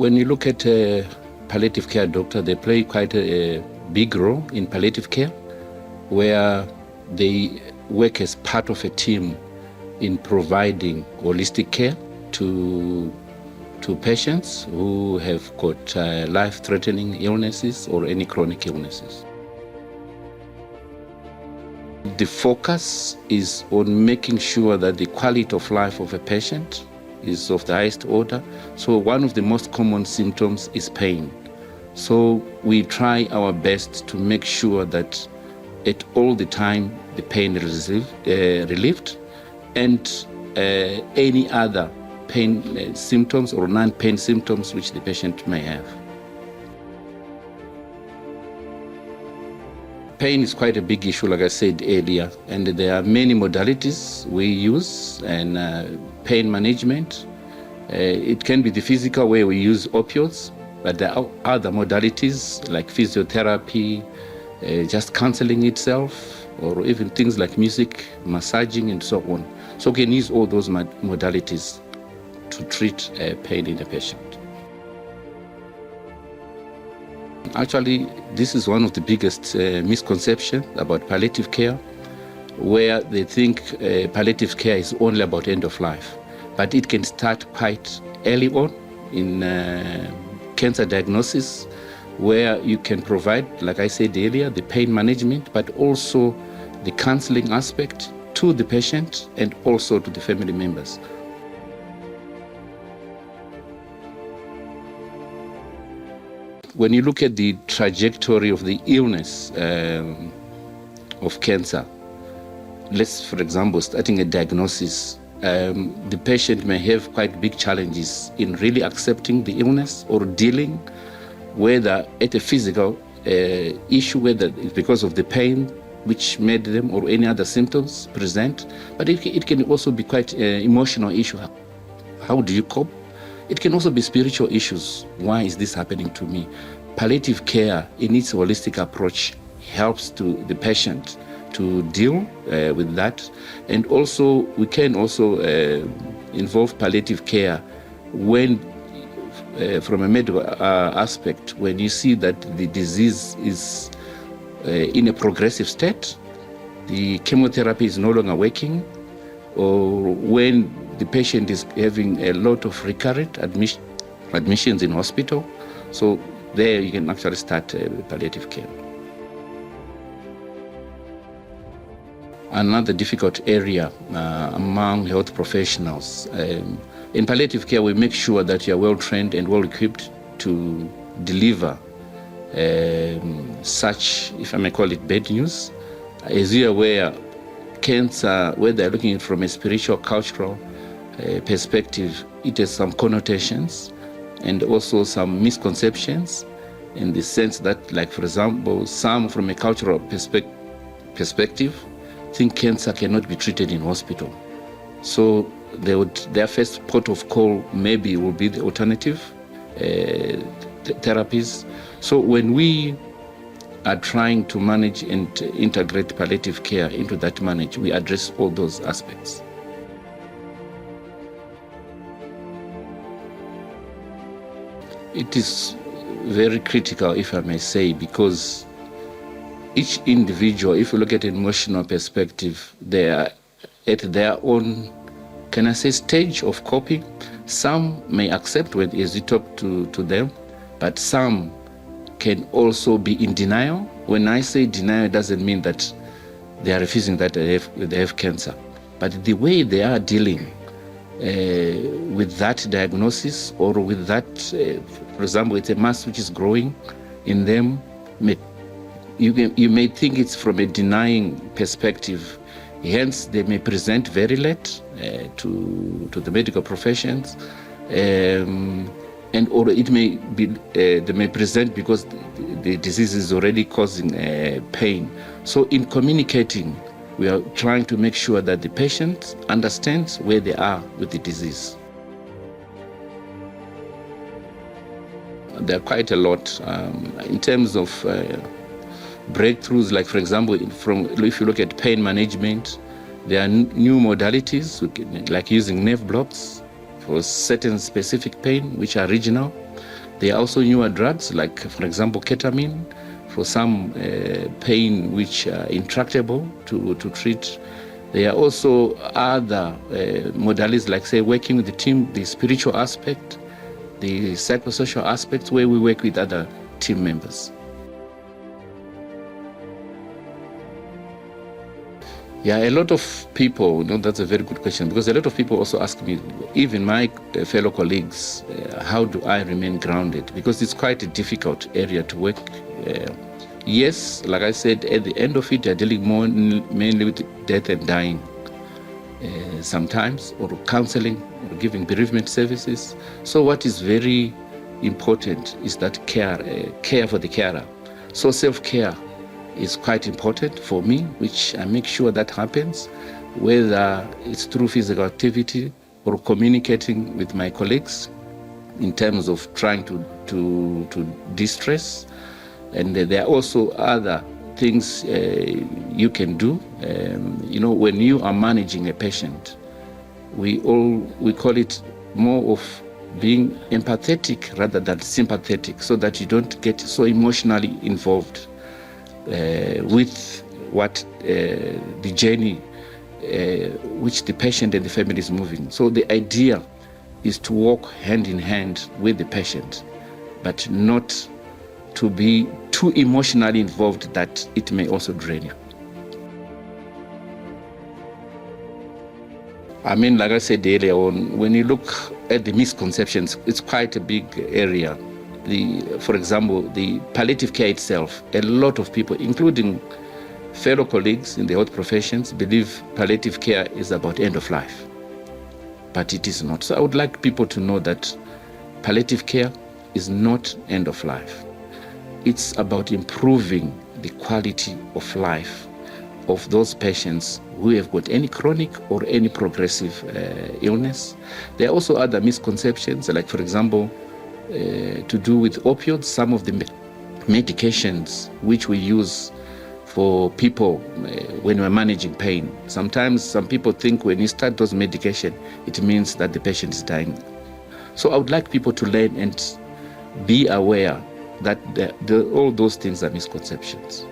When you look at palliative care doctor, they play quite a big role in palliative care, where they work as part of a team in providing holistic care to patients who have got life-threatening illnesses or any chronic illnesses. The focus is on making sure that the quality of life of a patient is of the highest order. So one of the most common symptoms is pain. So we try our best to make sure that at all the time the pain is relieved, and any other pain symptoms or non-pain symptoms which the patient may have. Pain is quite a big issue, like I said earlier, and there are many modalities we use and pain management. It can be the physical, where we use opioids, but there are other modalities like physiotherapy, just counseling itself, or even things like music, massaging, and so on. So we can use all those modalities to treat pain in a patient. Actually, this is one of the biggest misconceptions about palliative care, where they think palliative care is only about end of life. But it can start quite early on in cancer diagnosis, where you can provide, like I said earlier, the pain management, but also the counseling aspect to the patient and also to the family members. When you look at the trajectory of the illness of cancer, let's, for example, starting a diagnosis, the patient may have quite big challenges in really accepting the illness or dealing, whether at a physical issue, whether it's because of the pain which made them or any other symptoms present, but it can also be quite an emotional issue. How do you cope? It can also be spiritual issues. Why is this happening to me? Palliative care, in its holistic approach, helps to the patient to deal with that. And also, we can also involve palliative care when, from a medical aspect, when you see that the disease is in a progressive state, the chemotherapy is no longer working, or when the patient is having a lot of recurrent admissions in hospital. So there you can actually start palliative care. Another difficult area among health professionals. In palliative care, we make sure that you are well trained and well equipped to deliver such, if I may call it, bad news. As you are aware, cancer, whether they're looking from a spiritual, cultural perspective, it has some connotations and also some misconceptions, in the sense that, like, for example, some from a cultural perspective think cancer cannot be treated in hospital. So their first port of call maybe will be the alternative therapies. So when we are trying to manage and integrate palliative care into that manage, we address all those aspects. It is very critical, if I may say, because each individual, if you look at an emotional perspective, they are at their own, can I say, stage of coping. Some may accept when as you talk to them, but some can also be in denial. When I say denial, it doesn't mean that they are refusing that they have cancer, but the way they are dealing with that diagnosis, or with that, for example, it's a mass which is growing in them. You may think it's from a denying perspective. Hence, they may present very late to the medical professions, and or it may be they may present because the disease is already causing pain. So, in communicating, we are trying to make sure that the patient understands where they are with the disease. There are quite a lot in terms of breakthroughs, like, for example, if you look at pain management, there are new modalities, like using nerve blocks for certain specific pain, which are regional. There are also newer drugs, like, for example, ketamine, for some pain which are intractable to treat. There are also other modalities, like, say, working with the team, the spiritual aspect, the psychosocial aspects, where we work with other team members. Yeah, a lot of people, that's a very good question, because a lot of people also ask me, even my fellow colleagues, how do I remain grounded? Because it's quite a difficult area to work. Yes, like I said, at the end of it, they're dealing mainly with death and dying sometimes, or counseling, or giving bereavement services. So what is very important is that care for the carer. So self-care is quite important for me, which I make sure that happens, whether it's through physical activity or communicating with my colleagues in terms of trying to de-stress. And there are also other things you can do. When you are managing a patient, we call it more of being empathetic rather than sympathetic, so that you don't get so emotionally involved with what the journey which the patient and the family is moving. So the idea is to walk hand in hand with the patient, but not to be too emotionally involved that it may also drain you. I mean, like I said earlier on, when you look at the misconceptions, it's quite a big area. For example, the palliative care itself, a lot of people, including fellow colleagues in the health professions, believe palliative care is about end of life, but it is not. So I would like people to know that palliative care is not end of life. It's about improving the quality of life of those patients who have got any chronic or any progressive illness. There are also other misconceptions, like, for example, to do with opioids, some of the medications which we use for people when we're managing pain. Sometimes some people think when you start those medications, it means that the patient is dying. So I would like people to learn and be aware that all those things are misconceptions.